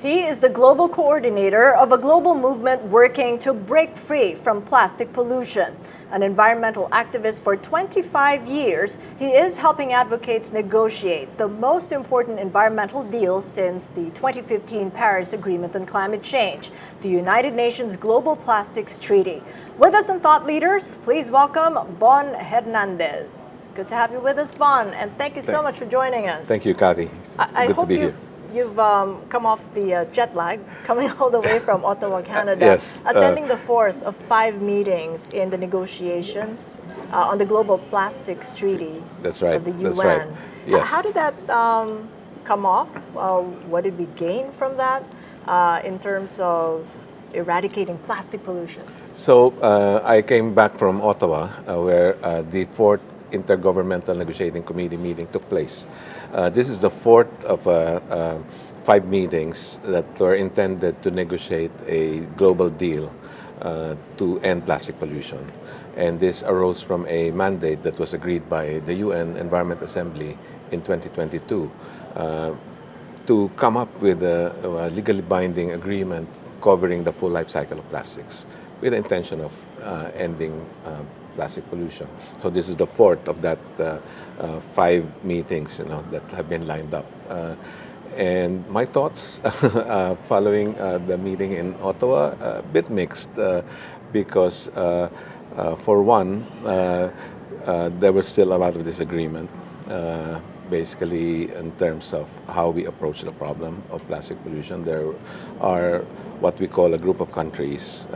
He is the global coordinator of a global movement working to break free from plastic pollution. An environmental activist for 25 years, he is helping advocates negotiate the most important environmental deal since the 2015 Paris Agreement on Climate Change, the United Nations Global Plastics Treaty. With us in Thought Leaders, please welcome Von Hernandez. Good to have you with us, Von, and thank you so much for joining us. Thank you, Cathy. I Good to hope be here. You've come off the jet lag, coming all the way from Ottawa, Canada, Yes, attending the fourth of 5 meetings in the negotiations on the Global Plastics Treaty That's right. of the UN. That's right. Yes. How did that come off? What did we gain from that in terms of eradicating plastic pollution? So I came back from Ottawa, where the fourth Intergovernmental Negotiating Committee meeting took place. This is the fourth of 5 meetings that were intended to negotiate a global deal to end plastic pollution. And this arose from a mandate that was agreed by the UN Environment Assembly in 2022 to come up with a legally binding agreement covering the full life cycle of plastics with the intention of ending plastic pollution. So this is the fourth of that 5 meetings, that have been lined up. And my thoughts following the meeting in Ottawa, a bit mixed because for one, there was still a lot of disagreement, basically in terms of how we approach the problem of plastic pollution. There are what we call a group of countries.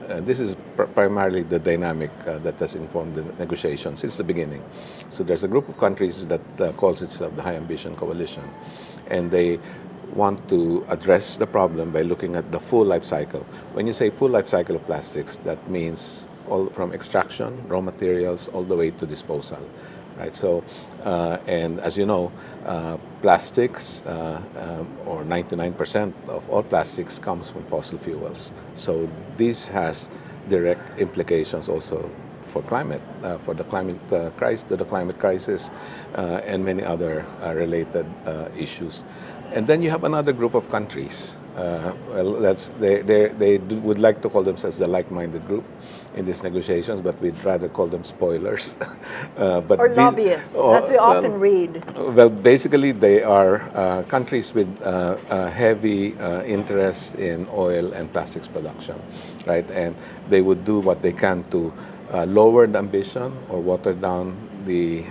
And this is primarily the dynamic that has informed the negotiations since the beginning. So there's a group of countries that calls itself the High Ambition Coalition. And they want to address the problem by looking at the full life cycle. When you say full life cycle of plastics, that means all from extraction, raw materials, all the way to disposal. Right. So, and as you know, plastics, or 99% of all plastics comes from fossil fuels. So this has direct implications also for climate, for the climate crisis, and many other related issues. And then you have another group of countries. They would like to call themselves the like-minded group in these negotiations, but we'd rather call them spoilers. Or lobbyists, as we often read. Well, basically they are countries with heavy interest in oil and plastics production, right? And they would do what they can to lower the ambition or water down the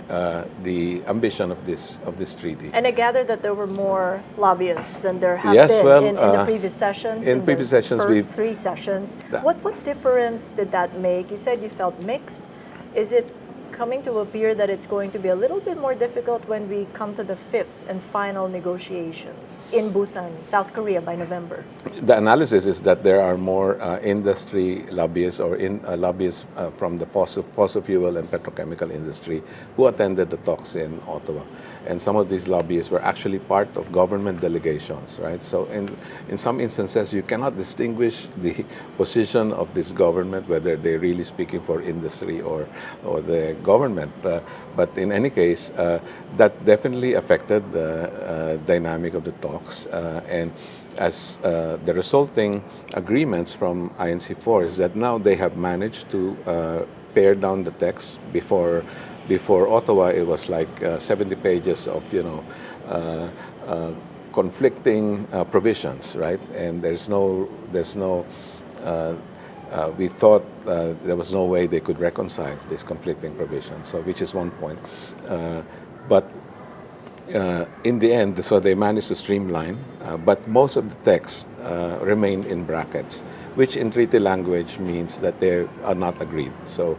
ambition of this treaty. And I gather that there were more lobbyists than there have Yes, been well, in the previous sessions. in previous the sessions, first 3 sessions. What difference did that make? You said you felt mixed. Is it coming to appear that it's going to be a little bit more difficult when we come to the 5th and final negotiations in Busan, South Korea, by November? The analysis is that there are more industry lobbyists or lobbyists from the fossil fuel and petrochemical industry who attended the talks in Ottawa. And some of these lobbyists were actually part of government delegations, right? So in some instances, you cannot distinguish the position of this government, whether they're really speaking for industry or the government. But in any case, that definitely affected the dynamic of the talks. And as the resulting agreements from INC4 is that now they have managed to pare down the text. Before Ottawa, it was like 70 pages of conflicting provisions, right? And we thought there was no way they could reconcile these conflicting provisions. So, which is one point. But in the end, so they managed to streamline, but most of the text remain in brackets, which in treaty language means that they are not agreed. So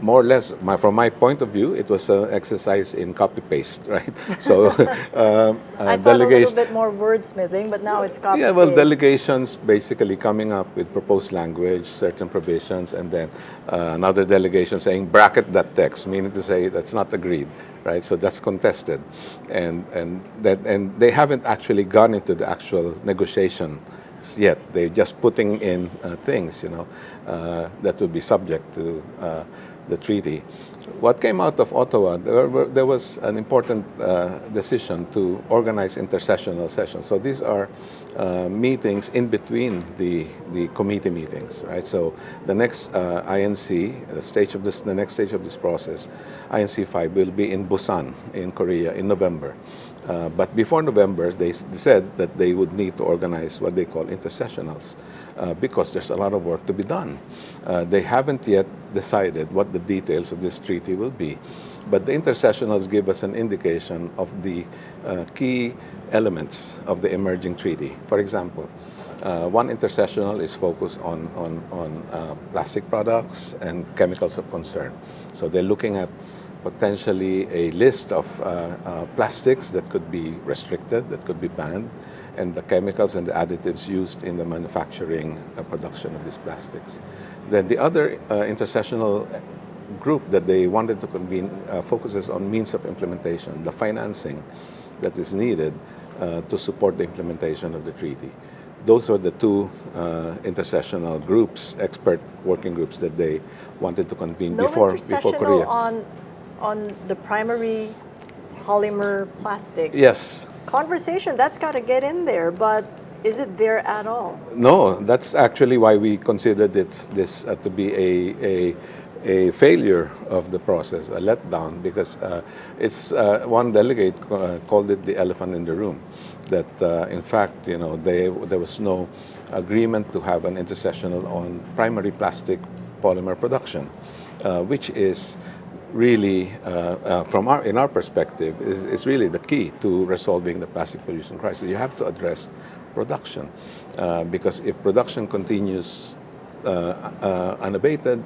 more or less, from my point of view, it was an exercise in copy-paste, right? So I thought a little bit more wordsmithing, but now it's copy-paste. Yeah, well, delegations basically coming up with proposed language, certain provisions, and then another delegation saying bracket that text, meaning to say that's not agreed, right? So that's contested, and they haven't actually gone into the actual negotiation yet. They're just putting in things, that will be subject to the treaty. What came out of Ottawa, there was an important decision to organize intersessional sessions. So these are meetings in between the committee meetings, right? So the next INC, the next stage of this process, INC 5 will be in Busan, in Korea, in November. But before November, they said that they would need to organize what they call intersessionals because there's a lot of work to be done. They haven't yet decided what the details of this treaty will be, but the intersessionals give us an indication of the key elements of the emerging treaty. For example, one intersessional is focused on plastic products and chemicals of concern. So they're looking at potentially a list of plastics that could be restricted, that could be banned, and the chemicals and the additives used in the manufacturing production of these plastics. Then the other intersessional group that they wanted to convene focuses on means of implementation, the financing that is needed to support the implementation of the treaty. Those are the two intersessional groups, expert working groups that they wanted to convene before Korea. On the primary polymer plastic. Yes. Conversation, that's got to get in there, but is it there at all? No, that's actually why we considered this to be a failure of the process, a letdown, because it's one delegate called it the elephant in the room. That in fact, there was no agreement to have an intersessional on primary plastic polymer production, which is really, in our perspective, is really the key to resolving the plastic pollution crisis. You have to address production, because if production continues unabated,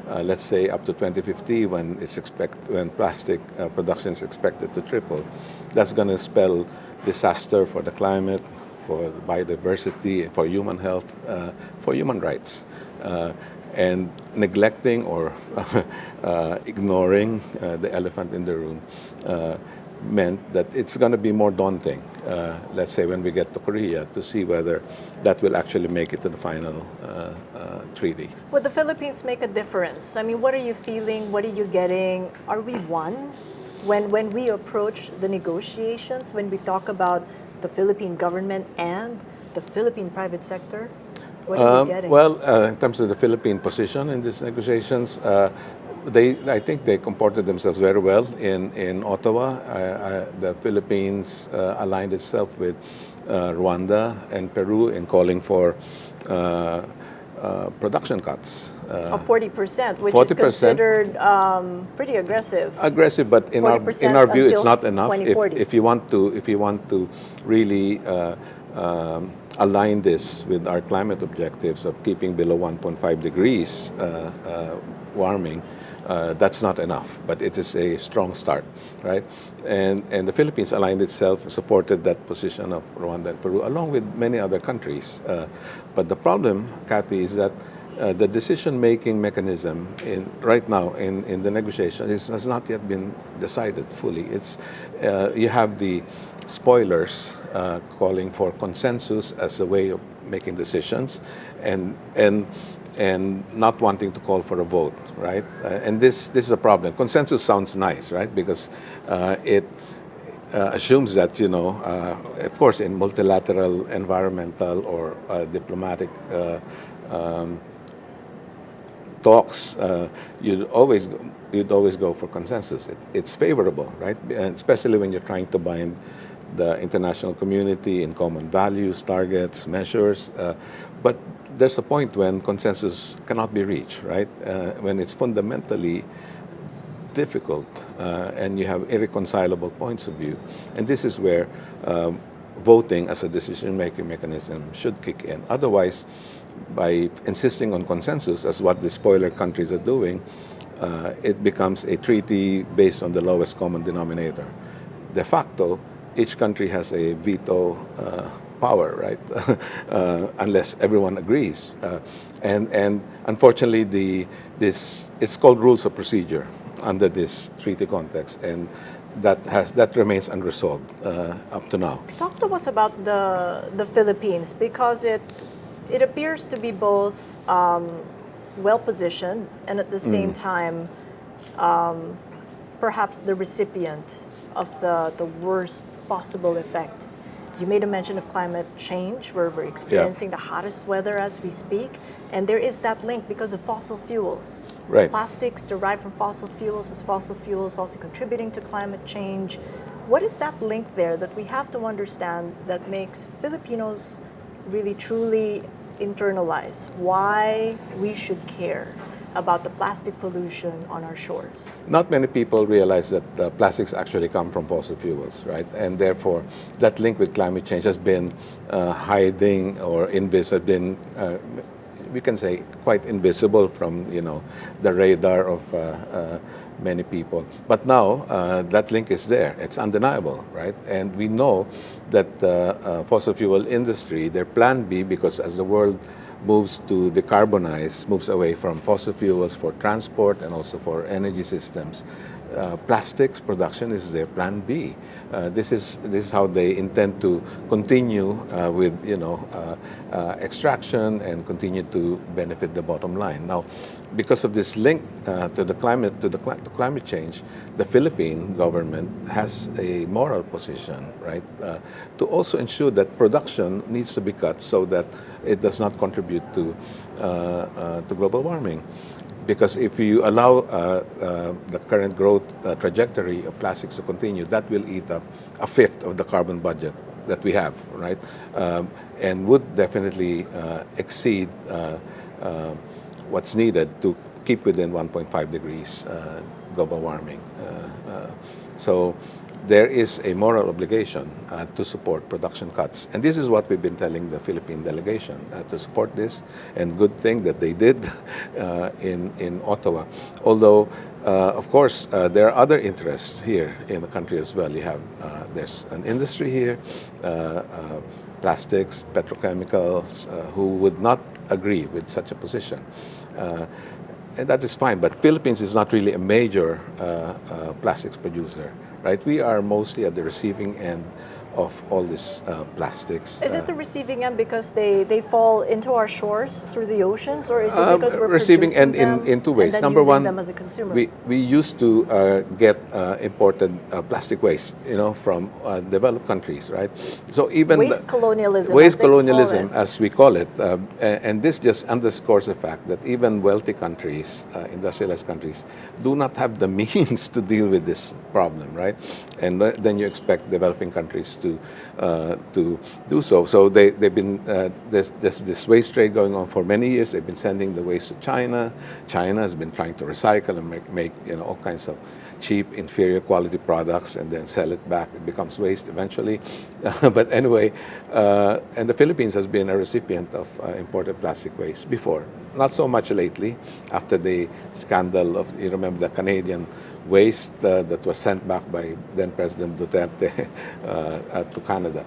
let's say up to 2050, when plastic production is expected to triple, that's going to spell disaster for the climate, for biodiversity, for human health, for human rights. And neglecting or ignoring the elephant in the room meant that it's going to be more daunting, let's say when we get to Korea, to see whether that will actually make it to the final treaty. Would the Philippines make a difference? I mean, what are you feeling? What are you getting? Are we one? When we approach the negotiations, when we talk about the Philippine government and the Philippine private sector, what are you getting? Well, in terms of the Philippine position in these negotiations, I think they comported themselves very well in Ottawa. The Philippines aligned itself with Rwanda and Peru in calling for production cuts. Of 40%, which 40%. is considered pretty aggressive. Aggressive, but in our view, it's not enough. If you want to really align this with our climate objectives of keeping below 1.5 degrees warming, that's not enough, but it is a strong start, right? And the Philippines aligned itself, supported that position of Rwanda and Peru, along with many other countries. But the problem, Cathy, is that the decision-making mechanism right now in the negotiation has not yet been decided fully. You have the spoilers calling for consensus as a way of making decisions, and not wanting to call for a vote, right? And this is a problem. Consensus sounds nice, right? Because it assumes that, of course, in multilateral, environmental, or diplomatic talks, you'd always go for consensus. It's favorable, right? And especially when you're trying to bind the international community in common values, targets, measures. But there's a point when consensus cannot be reached, right? When it's fundamentally difficult and you have irreconcilable points of view. And this is where voting as a decision-making mechanism should kick in. Otherwise, by insisting on consensus, as what the spoiler countries are doing, it becomes a treaty based on the lowest common denominator. De facto, each country has a veto power, right? Unless everyone agrees. And unfortunately, it's called rules of procedure under this treaty context, and that remains unresolved up to now. Talk to us about the Philippines, because it appears to be both well-positioned and at the same time perhaps the recipient of the worst possible effects. You made a mention of climate change, where we're experiencing the hottest weather as we speak, and there is that link because of fossil fuels. Right. Plastics derived from fossil fuels, is fossil fuels also contributing to climate change? What is that link there that we have to understand that makes Filipinos really truly internalize why we should care about the plastic pollution on our shores? Not many people realize that plastics actually come from fossil fuels, right? And therefore, that link with climate change has been hiding or we can say, quite invisible from the radar of many people. But now that link is there; it's undeniable, right? And we know that the fossil fuel industry, their plan B, because as the world moves to decarbonize, moves away from fossil fuels for transport and also for energy systems. Plastics production is their plan B. This is how they intend to continue with extraction and continue to benefit the bottom line. Now, because of this link to climate change, the Philippine government has a moral position, right, to also ensure that production needs to be cut so that it does not contribute to global warming. Because if you allow the current growth trajectory of plastics to continue, that will eat up a fifth of the carbon budget that we have, right? And would definitely exceed what's needed to keep within 1.5 degrees global warming. So there is a moral obligation to support production cuts. And this is what we've been telling the Philippine delegation, to support this, and good thing that they did in Ottawa. Although, of course, there are other interests here in the country as well. You have, there's an industry here, plastics, petrochemicals, who would not agree with such a position. And that is fine, but Philippines is not really a major plastics producer, right? We are mostly at the receiving end of all these plastics. Is it the receiving end because they fall into our shores through the oceans, or is it because we're receiving end producing them in two ways? and then Number using one, them as a consumer? we used to get imported plastic waste, from developed countries, right? So even waste colonialism, waste as they call colonialism, it. as we call it, and this just underscores the fact that even wealthy countries, industrialized countries, do not have the means to deal with this problem, right? And then you expect developing countries to do so. So they've been there's this waste trade going on for many years. They've been sending the waste to China. China has been trying to recycle and make all kinds of cheap, inferior quality products and then sell it back. It becomes waste eventually. But anyway, and the Philippines has been a recipient of imported plastic waste before. Not so much lately, after the scandal of, you remember, the Canadian waste that was sent back by then President Duterte to Canada.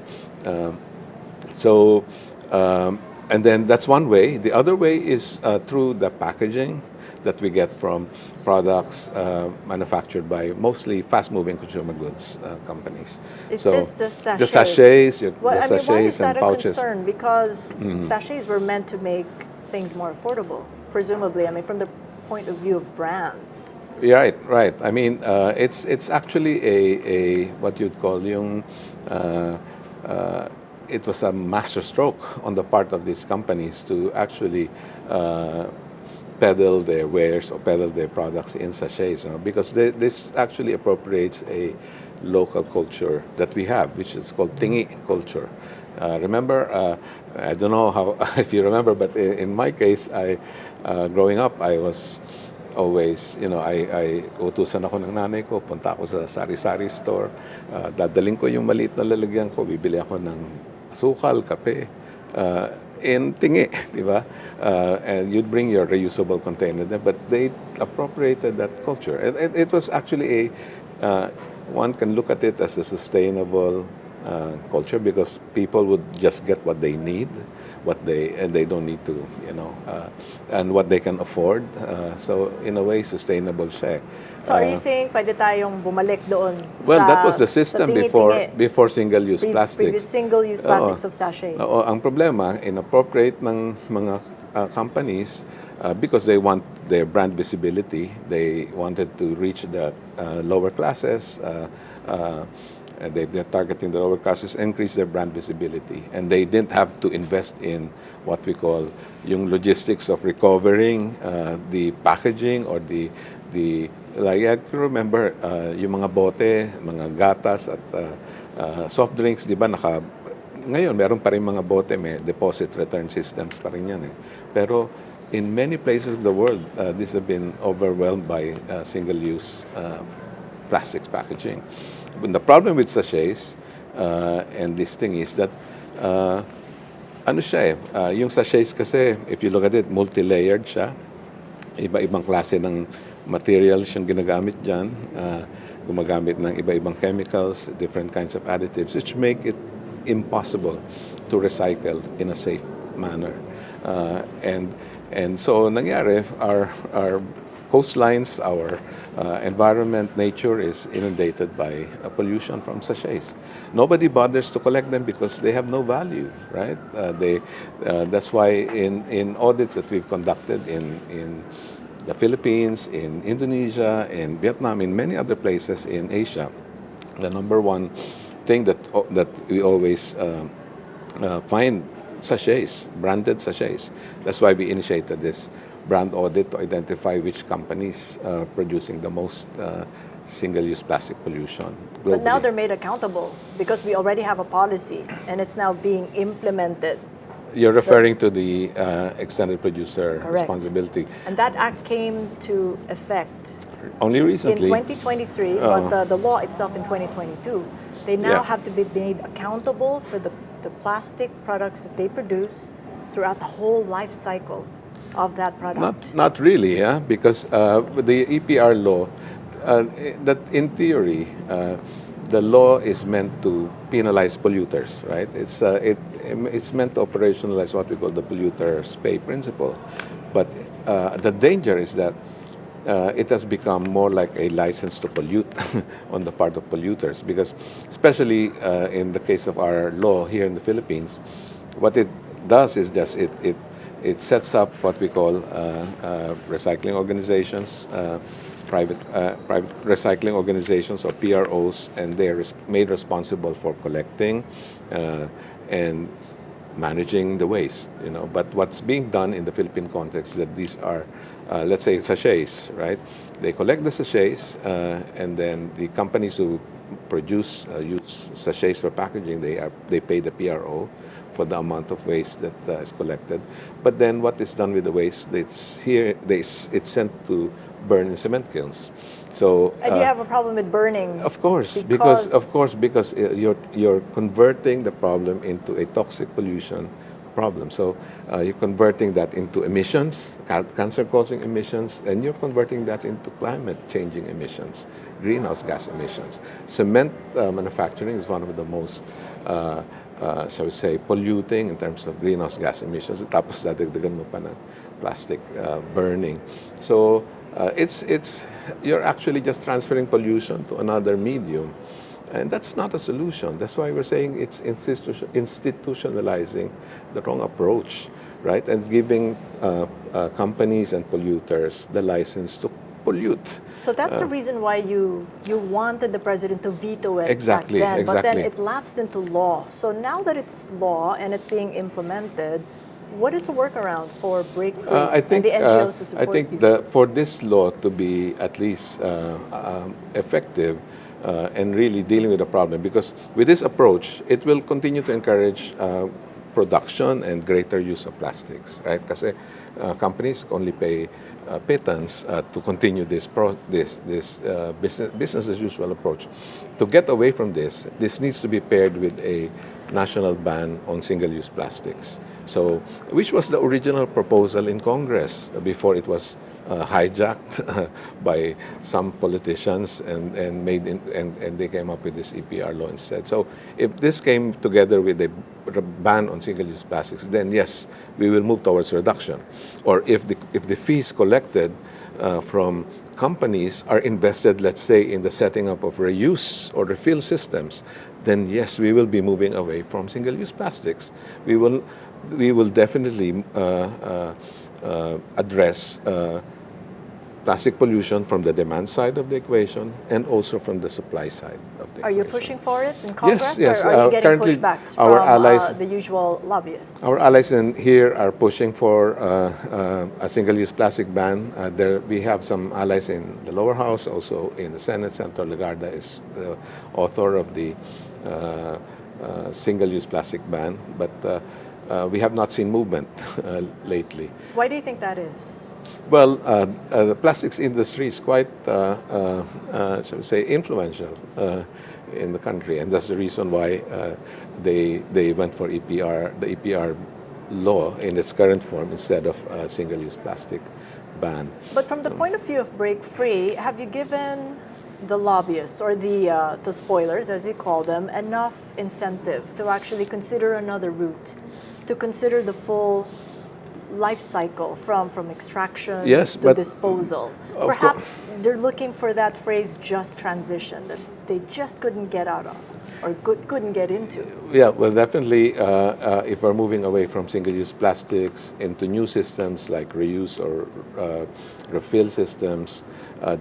And then that's one way. The other way is through the packaging that we get from products manufactured by mostly fast-moving consumer goods companies. Is this the sachet? The sachets, Well, the sachets why is that and pouches. a concern? Because sachets were meant to make things more affordable, presumably. I mean, from the point of view of brands. Right. I mean, it's actually a what you'd call it was a master stroke on the part of these companies to actually peddle their wares or peddle their products in sachets, because this actually appropriates a local culture that we have, which is called tingi culture. Remember, I don't know how if you remember, but in my case, growing up, I was always, I utusan ako ng nanay ko, punta ako sa sari-sari store, dadaling ko yung maliit na lalagyan ko, bibili ako ng asukal, kape, in tingi, di ba? And you'd bring your reusable container there, but they appropriated that culture. It was actually one can look at it as a sustainable culture because people would just get what they need, and they don't need to, and what they can afford. So in a way, sustainable siya. So are you saying pwede tayong bumalik doon that was the system tingi-tingi, before single-use plastics. previous single-use plastics of sachet? Ang problema, inappropriate ng mga companies because they want their brand visibility. They wanted to reach the lower classes. They're targeting the lower classes, increase their brand visibility. And they didn't have to invest in what we call yung logistics of recovering the packaging or the like I can remember yung mga bote, mga gatas at soft drinks, di ba ngayon meron pa rin mga bote, may deposit return systems pa rin yan eh. Pero in many places of the world, this have been overwhelmed by single-use plastics packaging. But the problem with sachets and this thing is that ano siya yung sachets kasi, if you look at it, multi-layered siya. Iba-ibang klase ng materials yung ginagamit dyan. Gumagamit ng iba-ibang chemicals, different kinds of additives, which make it impossible to recycle in a safe manner. And so nangyari, our coastlines, our environment, nature is inundated by pollution from sachets. Nobody bothers to collect them because they have no value, right? That's why in audits that we've conducted in the Philippines, in Indonesia, in Vietnam, in many other places in Asia, the number one thing that we always find sachets, branded sachets. That's why we initiated this brand audit to identify which companies are producing the most single-use plastic pollution globally. But now they're made accountable because we already have a policy and it's now being implemented. You're referring to the extended producer Correct. Responsibility. And that act came to effect Only recently. in 2023, but the law itself in 2022. They now have to be made accountable for the plastic products that they produce throughout the whole life cycle of that product. Not really, yeah, because the EPR law, that in theory, the law is meant to penalize polluters, right? It's meant to operationalize what we call the polluters pay principle. But the danger is that it has become more like a license to pollute on the part of polluters, because especially in the case of our law here in the Philippines, what it does is just it sets up what we call recycling organizations, private recycling organizations or PROs, and they're made responsible for collecting and managing the waste. But what's being done in the Philippine context is that these are, let's say, sachets, right? They collect the sachets, and then the companies who use sachets for packaging, they pay the PRO for the amount of waste that is collected. But then what is done with the waste? It's sent to burn in cement kilns. So And you have a problem with burning. of course, because you're converting the problem into a toxic pollution problem. So you're converting that into emissions, cancer-causing emissions, and you're converting that into climate-changing emissions, greenhouse gas emissions. Cement manufacturing is one of the most shall we say, polluting in terms of greenhouse gas emissions. Tapos dadagdagan mo pa ng plastic burning. So you're actually just transferring pollution to another medium, and that's not a solution. That's why we're saying it's institutionalizing the wrong approach, right? And giving companies and polluters the license to pollute. So that's the reason why you wanted the president to veto it Exactly, back then. exactly. But then it lapsed into law. So now that it's law and it's being implemented, what is the workaround for Break Free and the NGOs to support I think for this law to be at least effective and really dealing with the problem, because with this approach, it will continue to encourage production and greater use of plastics, right? Kasi companies only pay pittance to continue this business as usual approach. To get away from this needs to be paired with a national ban on single-use plastics. So, which was the original proposal in Congress before it was hijacked by some politicians and they came up with this EPR law instead. So if this came together with a ban on single-use plastics, then yes, we will move towards reduction. Or if the fees collected from companies are invested, let's say, in the setting up of reuse or refill systems, then yes, we will be moving away from single-use plastics. We will definitely address plastic pollution from the demand side of the equation and also from the supply side of Are you pushing for it in Congress, yes. or are you getting Currently, pushbacks our from allies, the usual lobbyists? our allies in here are pushing for a single-use plastic ban. We have some allies in the lower house, also in the Senate. Senator Legarda is the author of the single-use plastic ban, but we have not seen movement lately. Why do you think that is? Well, the plastics industry is quite, shall we say, influential in the country, and that's the reason why they went for the EPR law in its current form instead of a single-use plastic ban. But from the point of view of Break Free, have you given the lobbyists or the spoilers, as you call them, enough incentive to actually consider another route, to consider the full life cycle from extraction to disposal? Perhaps they're looking for that phrase, just transition, that they just couldn't get out of or couldn't get into. Yeah, well, definitely, if we're moving away from single-use plastics into new systems like reuse or refill systems,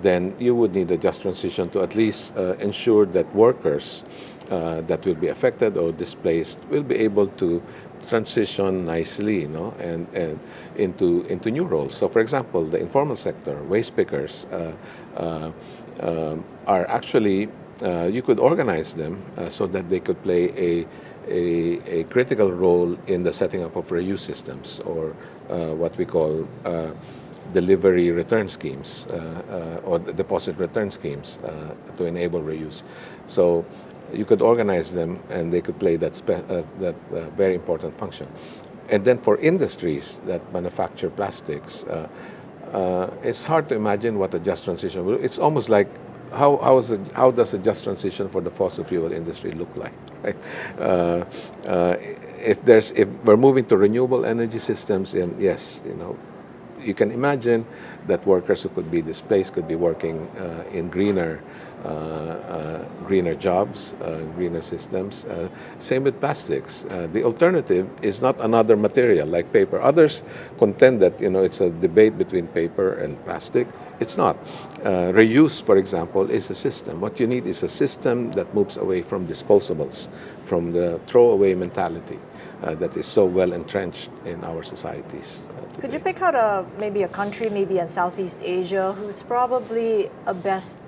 then you would need a just transition to at least ensure that workers that will be affected or displaced will be able to transition nicely, and into new roles. So, for example, the informal sector, waste pickers, are actually you could organize them so that they could play a critical role in the setting up of reuse systems, or what we call delivery return schemes or deposit return schemes to enable reuse. So you could organize them, and they could play that very important function. And then for industries that manufacture plastics, it's hard to imagine what a just transition will. It's almost like how does a just transition for the fossil fuel industry look like, right? If we're moving to renewable energy systems, and yes, you can imagine that workers who could be displaced could be working in greener jobs, greener systems. Same with plastics. The alternative is not another material like paper. Others contend that it's a debate between paper and plastic. It's not. Reuse, for example, is a system. What you need is a system that moves away from disposables, from the throwaway mentality that is so well entrenched in our societies. Could you pick out maybe a country, maybe in Southeast Asia, who's probably a best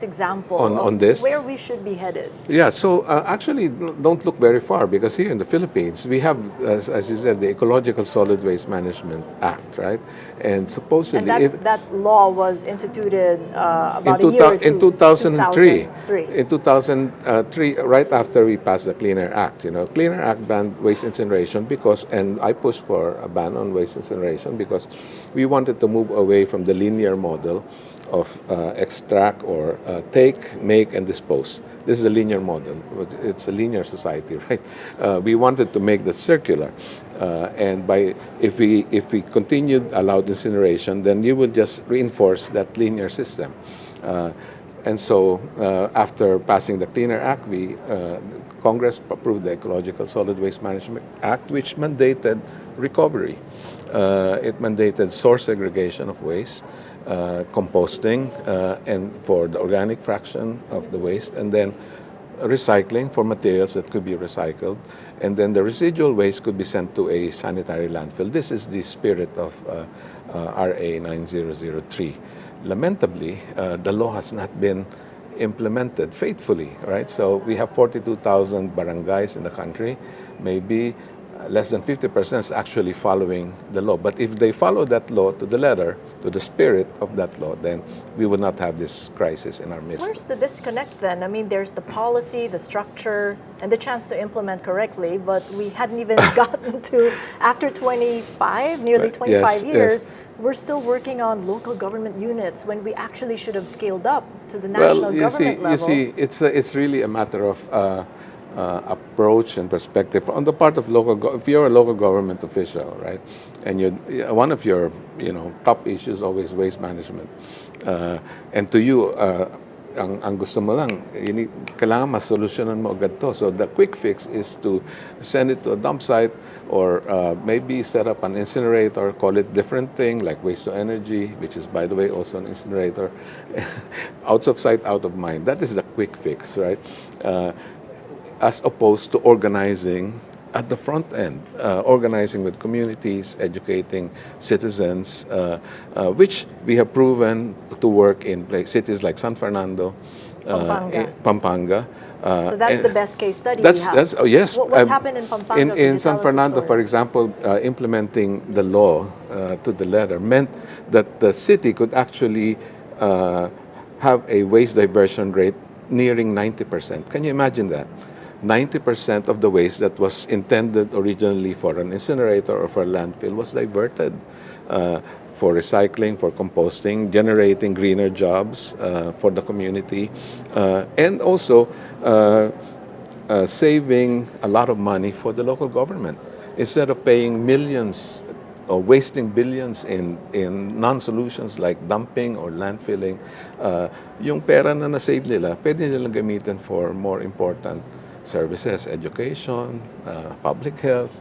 example on this, where we should be headed? Yeah, so actually don't look very far, because here in the Philippines we have, as you said, the Ecological Solid Waste Management Act, right? And supposedly that law was instituted about a year or two, in 2003. 2003. In 2003, right after we passed the Clean Air Act. Clean Air Act banned waste incineration and I pushed for a ban on waste incineration because we wanted to move away from the linear model of extract or take, make, and dispose. This is a linear model. It's a linear society, right? We wanted to make that circular, and if we continued allowed incineration, then you would just reinforce that linear system. And so, after passing the Clean Air Act, Congress approved the Ecological Solid Waste Management Act, which mandated recovery. It mandated source segregation of waste, composting, and for the organic fraction of the waste, and then recycling for materials that could be recycled, and then the residual waste could be sent to a sanitary landfill. This is the spirit of RA 9003. Lamentably, the law has not been implemented faithfully, right? So we have 42,000 barangays in the country. Maybe less than 50% is actually following the law. But if they follow that law to the letter, to the spirit of that law, then we would not have this crisis in our midst. So where's the disconnect then? I mean, there's the policy, the structure, and the chance to implement correctly, but we hadn't even gotten to, after nearly 25 years, we're still working on local government units when we actually should have scaled up to the national government level. You see, it's really a matter of approach and perspective on the part of if you're a local government official, right, and one of your top issues always waste management, and to you ang gusto mo lang, kailangan masolusyonan mo agad to. So the quick fix is to send it to a dump site or maybe set up an incinerator, call it different thing like waste to energy, which is, by the way, also an incinerator. Out of sight, out of mind. That is the quick fix, right? As opposed to organizing at the front end, organizing with communities, educating citizens, which we have proven to work in cities like San Fernando, Pampanga. So that's the best case study we have. That's, oh yes. What's happened in Pampanga? In San Fernando, for example, implementing the law to the letter meant that the city could actually have a waste diversion rate nearing 90%. Can you imagine that? 90% of the waste that was intended originally for an incinerator or for a landfill was diverted for recycling, for composting, generating greener jobs for the community, and also saving a lot of money for the local government. Instead of paying millions or wasting billions in non-solutions like dumping or landfilling, yung pera na na-save nila, pwede nilang gamitin for more important services, education, public health.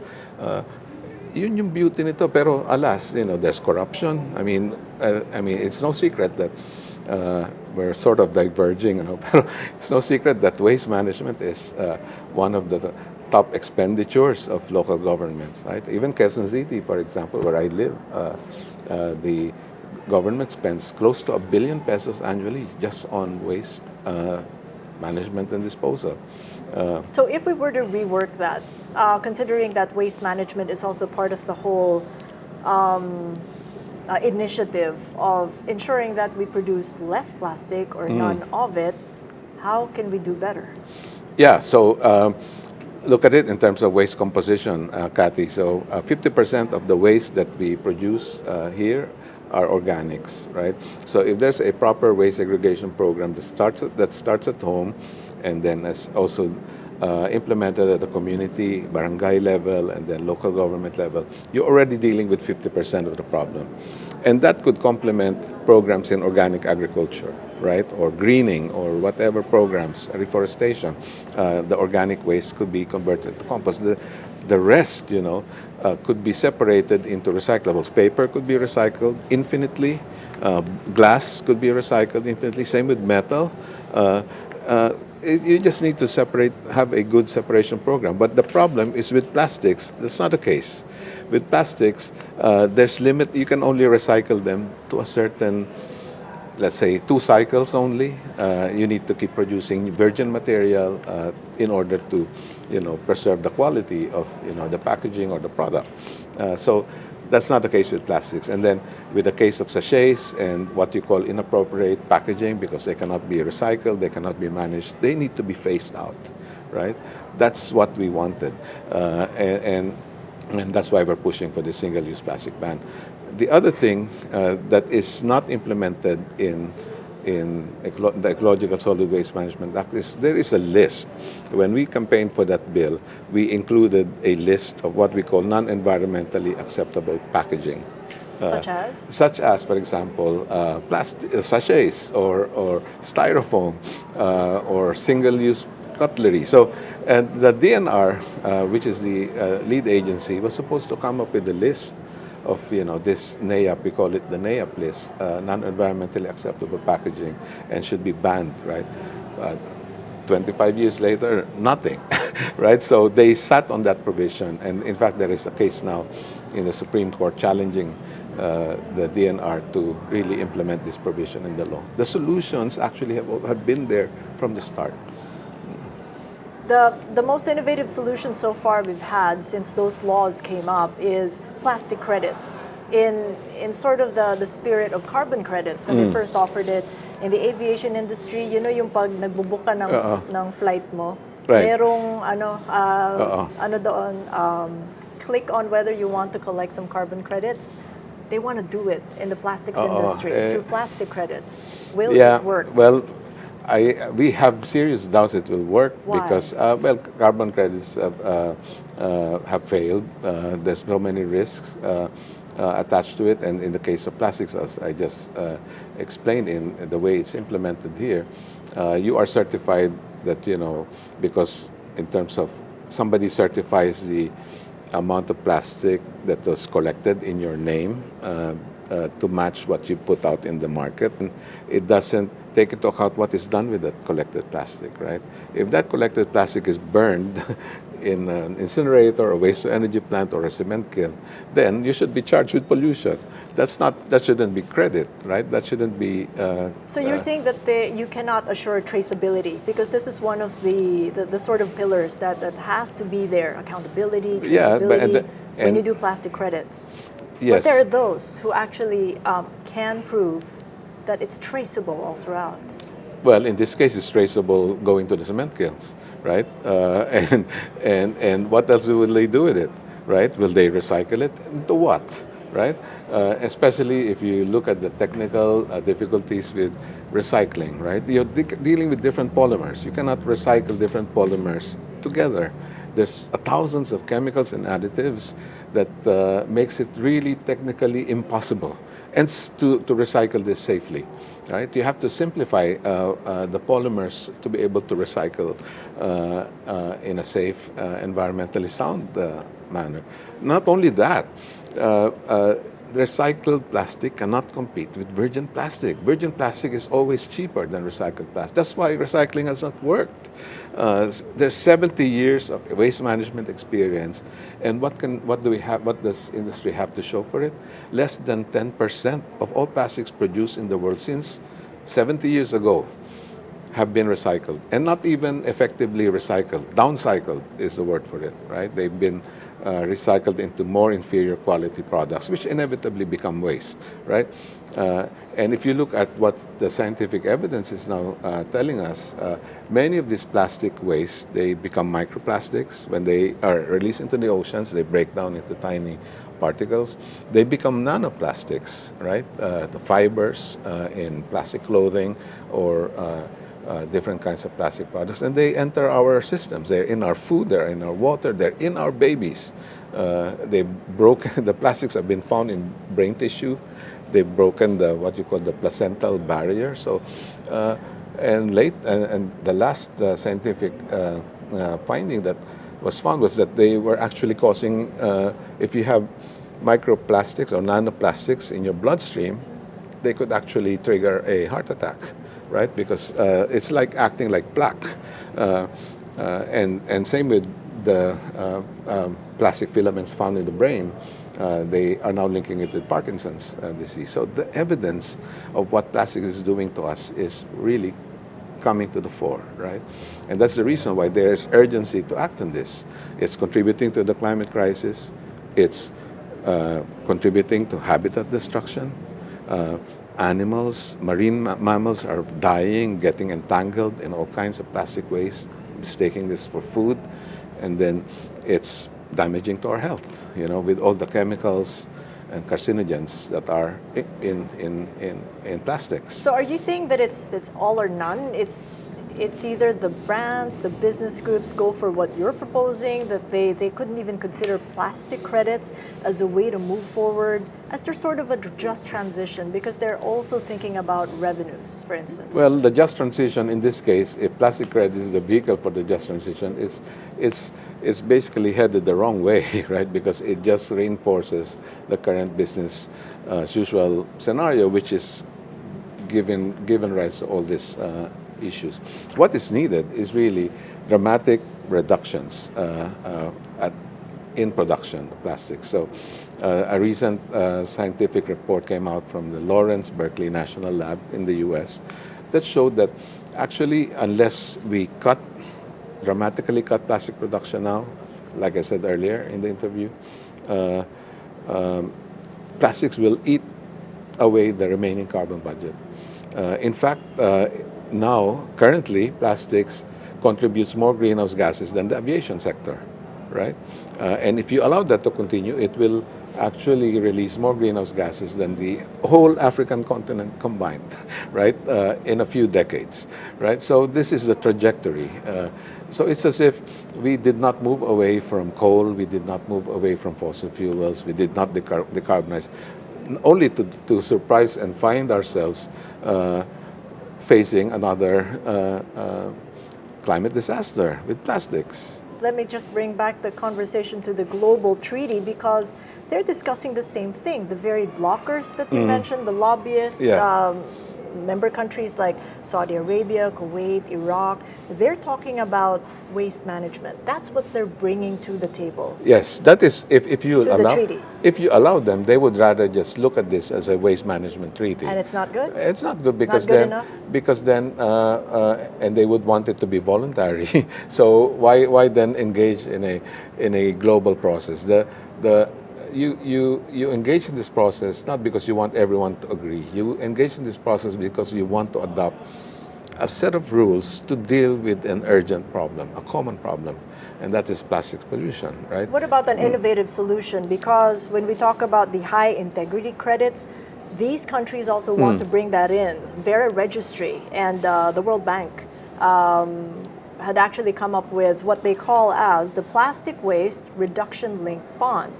Yun yung beauty nito. Pero alas, there's corruption. I mean, it's no secret that we're sort of diverging. Pero it's no secret that waste management is one of the top expenditures of local governments, right? Even Quezon City, for example, where I live, the government spends close to 1 billion pesos annually just on waste management and disposal. So if we were to rework that, considering that waste management is also part of the whole initiative of ensuring that we produce less plastic or none of it, how can we do better? Yeah, so look at it in terms of waste composition, Cathy. So 50% of the waste that we produce here are organics, right? So if there's a proper waste segregation program that starts at home and then is also implemented at the community, barangay level, and then local government level, you're already dealing with 50% of the problem. And that could complement programs in organic agriculture, right? Or greening or whatever programs, reforestation. The organic waste could be converted to compost. The rest, could be separated into recyclables. Paper could be recycled infinitely. Glass could be recycled infinitely. Same with metal. You just need to have a good separation program. But the problem is with plastics, that's not the case. With plastics, there's limit. You can only recycle them to a certain, let's say, 2 cycles only. You need to keep producing virgin material in order to, preserve the quality of, the packaging or the product. So that's not the case with plastics. And then with the case of sachets and what you call inappropriate packaging, because they cannot be recycled, they cannot be managed, they need to be phased out, right? That's what we wanted. And that's why we're pushing for the single-use plastic ban. The other thing that is not implemented in the Ecological Solid Waste Management Act is there is a list. When we campaigned for that bill, we included a list of what we call non-environmentally acceptable packaging. Such as? Such as, for example, plastic sachets or styrofoam or single-use cutlery. So, and the DNR, which is the lead agency, was supposed to come up with a list of this NAAP, we call it the NAAP list, non-environmentally acceptable packaging, and should be banned, right? 25 years later, nothing, right? So they sat on that provision, and in fact, there is a case now in the Supreme Court challenging the DNR to really implement this provision in the law. The solutions actually have been there from the start. The most innovative solution so far we've had since those laws came up is plastic credits. In sort of the spirit of carbon credits, when they first offered it in the aviation industry, yung pag nagbubook ka ng flight mo, right. Merong click on whether you want to collect some carbon credits. They want to do it in the plastics industry through plastic credits. Will it work? Well, we have serious doubts it will work. Why? Because, carbon credits have failed. There's so many risks attached to it. And in the case of plastics, as I just explained in the way it's implemented here, you are certified that, because in terms of somebody certifies the amount of plastic that was collected in your name to match what you put out in the market. And it doesn't take into account what is done with that collected plastic, right? If that collected plastic is burned in an incinerator or waste-to-energy plant or a cement kiln, then you should be charged with pollution. That shouldn't be credit, right? That shouldn't be. So you're saying that you cannot assure traceability because this is one of the sort of pillars that has to be there: accountability, Yeah, traceability. When you do plastic credits, yes. but there are those who actually can prove that it's traceable all throughout. Well, in this case, it's traceable going to the cement kilns, right? And what else will they do with it, right? Will they recycle it? To what, right? Especially if you look at the technical difficulties with recycling, right? You're dealing with different polymers. You cannot recycle different polymers together. There's thousands of chemicals and additives that makes it really technically impossible and to recycle this safely, right? You have to simplify the polymers to be able to recycle in a safe, environmentally sound manner. Not only that, recycled plastic cannot compete with virgin plastic. Virgin plastic is always cheaper than recycled plastic. That's why recycling has not worked. There's 70 years of waste management experience, and what do we have? What does industry have to show for it? Less than 10% of all plastics produced in the world since 70 years ago have been recycled, and not even effectively recycled. Downcycled is the word for it, right? They've been recycled into more inferior quality products, which inevitably become waste, right? And if you look at what the scientific evidence is now telling us, many of these plastic waste, they become microplastics. When they are released into the oceans, they break down into tiny particles. They become nanoplastics, right? The fibers in plastic clothing or different kinds of plastic products, and they enter our systems. They're in our food, they're in our water, they're in our babies. They've broken, the plastics have been found in brain tissue. They've broken what you call the placental barrier. So, and the last scientific finding that was found was that they were actually causing, if you have microplastics or nanoplastics in your bloodstream, they could actually trigger a heart attack, right? Because it's like acting like plaque. And same with the plastic filaments found in the brain. They are now linking it with Parkinson's disease. So the evidence of what plastic is doing to us is really coming to the fore, right? And that's the reason why there is urgency to act on this. It's contributing to the climate crisis. It's contributing to habitat destruction. Animals, marine mammals are dying, getting entangled in all kinds of plastic waste, mistaking this for food, and then it's damaging to our health, with all the chemicals and carcinogens that are in plastics. So are you saying that it's all or none? It's either the brands, the business groups go for what you're proposing, that they couldn't even consider plastic credits as a way to move forward, as they're sort of a just transition, because they're also thinking about revenues, for instance. Well, the just transition in this case, if plastic credit is the vehicle for the just transition, it's basically headed the wrong way, right? Because it just reinforces the current business as usual scenario, which is given rise to all this issues. What is needed is really dramatic reductions in production of plastics. So a recent scientific report came out from the Lawrence Berkeley National Lab in the US that showed that actually unless we dramatically cut plastic production now, like I said earlier in the interview, plastics will eat away the remaining carbon budget. In fact, now, currently, plastics contributes more greenhouse gases than the aviation sector, right? And if you allow that to continue, it will actually release more greenhouse gases than the whole African continent combined, right? In a few decades, right? So this is the trajectory. So it's as if we did not move away from coal, we did not move away from fossil fuels, we did not decarbonize. only to surprise and find ourselves facing another climate disaster with plastics. Let me just bring back the conversation to the global treaty because they're discussing the same thing. The very blockers that you mentioned, the lobbyists, Yeah. member countries like Saudi Arabia, Kuwait, Iraq, they're talking about waste management. That's what they're bringing to the table. Yes, that is if you To the allow treaty. if you allow them, they would rather just look at this as a waste management treaty. And it's not good? It's not good because Not good then enough? and they would want it to be voluntary. So why then engage in a global process? You engage in this process not because you want everyone to agree. You engage in this process because you want to adopt a set of rules to deal with an urgent problem, a common problem, and that is plastic pollution, right? What about an innovative solution? Because when we talk about the high integrity credits, these countries also want to bring that in. Vera Registry and the World Bank had actually come up with what they call as the Plastic Waste Reduction Linked Bond.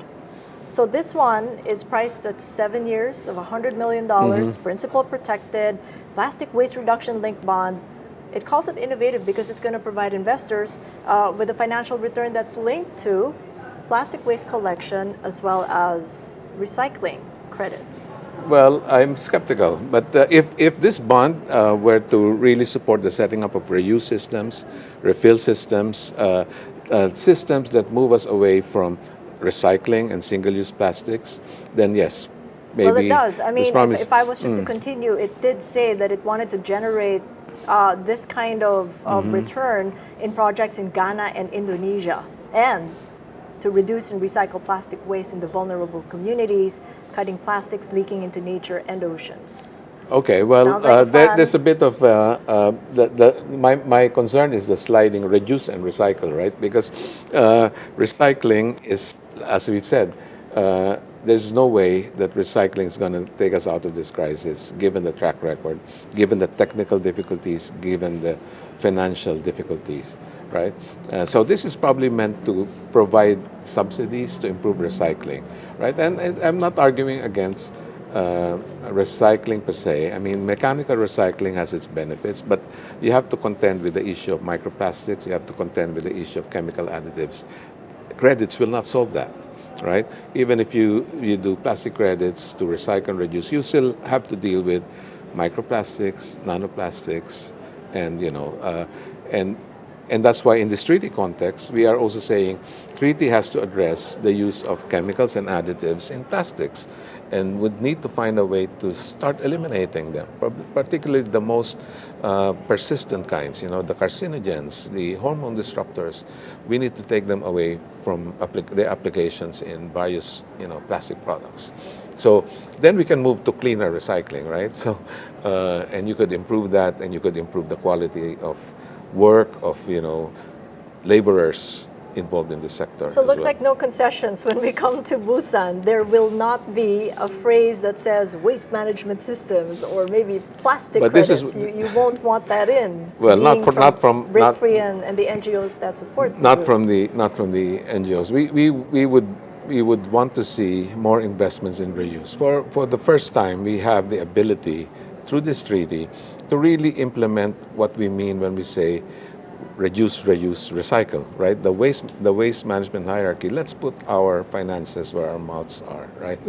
So this one is priced at 7 years of $100 million, principal protected, plastic waste reduction linked bond. It calls it innovative because it's going to provide investors with a financial return that's linked to plastic waste collection as well as recycling credits. Well, I'm skeptical, but if this bond were to really support the setting up of reuse systems, refill systems, systems that move us away from recycling and single-use plastics, then yes, maybe. Well, it does. I this mean, promise- if I was just to continue, it did say that it wanted to generate this kind of return in projects in Ghana and Indonesia, and to reduce and recycle plastic waste in the vulnerable communities, cutting plastics leaking into nature and oceans. Okay, well, Sounds like a plan. there's a bit of my concern is the sliding reduce and recycle, right? Because recycling is, as we've said, there's no way that recycling is going to take us out of this crisis, given the track record, given the technical difficulties, given the financial difficulties, right? So this is probably meant to provide subsidies to improve recycling, right? And I'm not arguing against recycling per se. I mean, mechanical recycling has its benefits, but you have to contend with the issue of microplastics. You have to contend with the issue of chemical additives. Credits will not solve that, right? Even if you do plastic credits to recycle and reduce, you still have to deal with microplastics, nanoplastics, and and that's why in this treaty context, we are also saying treaty has to address the use of chemicals and additives in plastics and would need to find a way to start eliminating them, particularly the most persistent kinds, the carcinogens, the hormone disruptors. We need to take them away from their applications in various, plastic products. So then we can move to cleaner recycling, right? So, and you could improve that, and you could improve the quality of work of laborers involved in this sector. So it looks like no concessions when we come to Busan. There will not be a phrase that says waste management systems or maybe plastic But this credits. is- You won't want that in. Well, being not from Break Free and the NGOs that support the not group. from the NGOs. We would want to see more investments in reuse. For the first time, we have the ability through this treaty to really implement what we mean when we say reduce, reuse, recycle, right? The waste management hierarchy. Let's put our finances where our mouths are, right?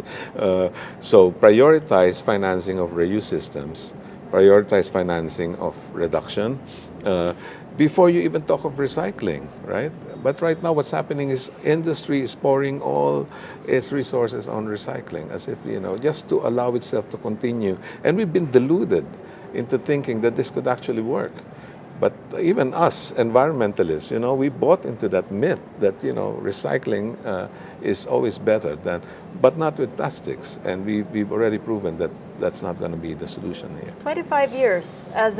So prioritize financing of reuse systems, prioritize financing of reduction, before you even talk of recycling, right? But right now what's happening is industry is pouring all its resources on recycling as if, just to allow itself to continue. And we've been deluded into thinking that this could actually work. But even us, environmentalists, we bought into that myth that, recycling is always better but not with plastics. And we've already proven that that's not going to be the solution here. 25 years as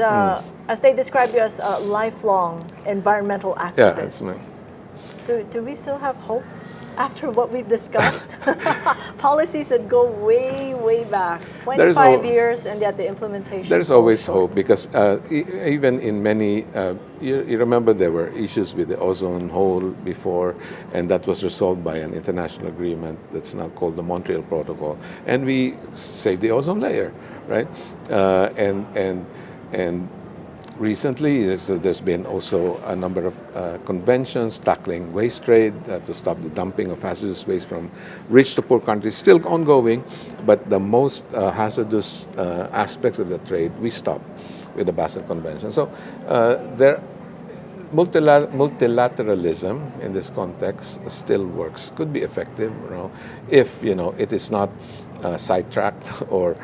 they describe you as a lifelong environmental activist. Yeah, Do we still have hope? after what we've discussed? Policies that go way, way back, There is 25 no- years, and yet the implementation There's falls always short. hope because even in many, you remember there were issues with the ozone hole before, and that was resolved by an international agreement that's now called the Montreal Protocol, and we saved the ozone layer, right? And recently, there's been also a number of conventions tackling waste trade to stop the dumping of hazardous waste from rich to poor countries. Still ongoing, but the most hazardous aspects of the trade we stopped with the Basel Convention. So there, multilateralism in this context still works. Could be effective, if it is not sidetracked or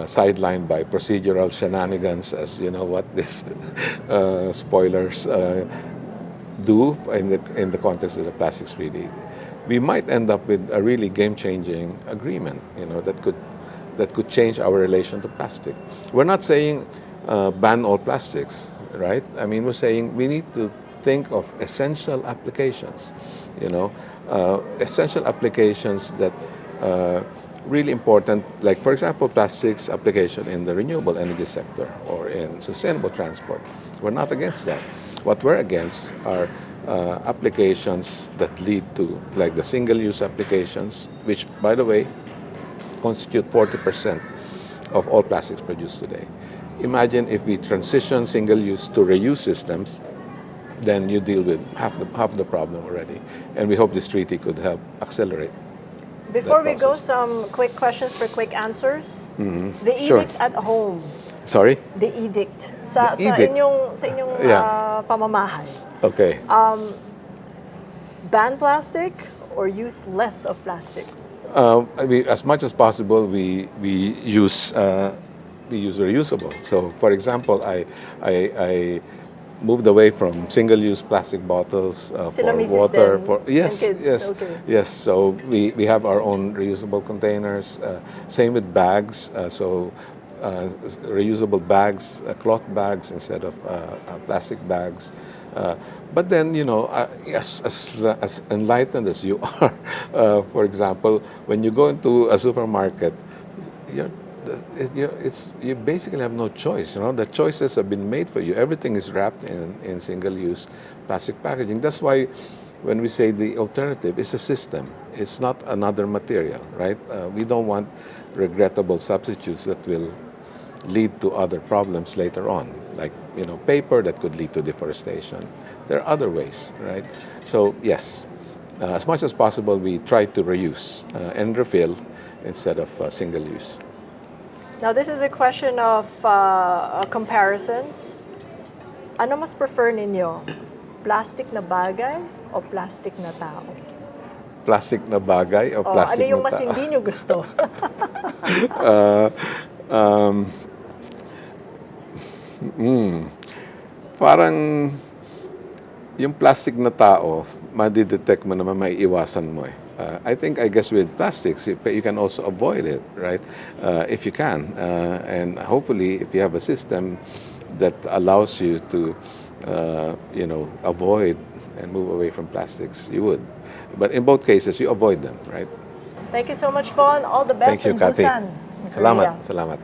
sidelined by procedural shenanigans, as you know what this spoilers do in the context of the plastics free deal. We might end up with a really game-changing agreement, that could change our relation to plastic. We're not saying ban all plastics, right? I mean, we're saying we need to think of essential applications, essential applications that really important, like for example, plastics application in the renewable energy sector or in sustainable transport. We're not against that. What we're against are applications that lead to, like the single-use applications, which, by the way, constitute 40% of all plastics produced today. Imagine if we transition single-use to reuse systems, then you deal with half the problem already. And we hope this treaty could help accelerate. Before we go, process. some quick questions for quick answers. The Sure. edict at home. Sorry? The edict. Sa edict. inyong Yeah. pamamahay. Okay. Ban plastic or use less of plastic? As much as possible, we use reusable. So, for example, I moved away from single-use plastic bottles Sila for misis water. din, For and kids, yes, okay. yes. So we have our own reusable containers. Same with bags. Reusable bags, cloth bags instead of plastic bags. But then, as enlightened as you are, for example, when you go into a supermarket, you basically have no choice. The choices have been made for you. Everything is wrapped in single-use plastic packaging. That's why when we say the alternative is a system, it's not another material, right? We don't want regrettable substitutes that will lead to other problems later on, like paper that could lead to deforestation. There are other ways, right? So yes, as much as possible, we try to reuse and refill instead of single use. Now, this is a question of comparisons. Ano mas prefer ninyo? Plastic na bagay o plastic na tao? Plastic na bagay o O, plastic ano yung na mas tao? hindi nyo gusto? Parang yung plastic na tao, madidetect mo naman, may iwasan mo eh. I guess with plastics, you can also avoid it, right? If you can. And hopefully, if you have a system that allows you to, avoid and move away from plastics, you would. But in both cases, you avoid them, right? Thank you so much, Von. All the best Thank you, in Cathy. Busan. Salamat. Korea. Salamat.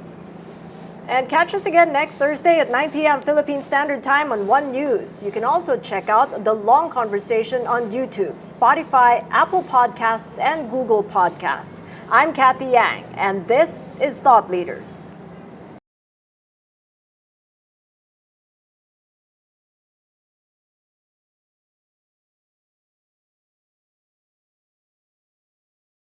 And catch us again next Thursday at 9 p.m. Philippine Standard Time on One News. You can also check out the long conversation on YouTube, Spotify, Apple Podcasts, and Google Podcasts. I'm Cathy Yang, and this is Thought Leaders.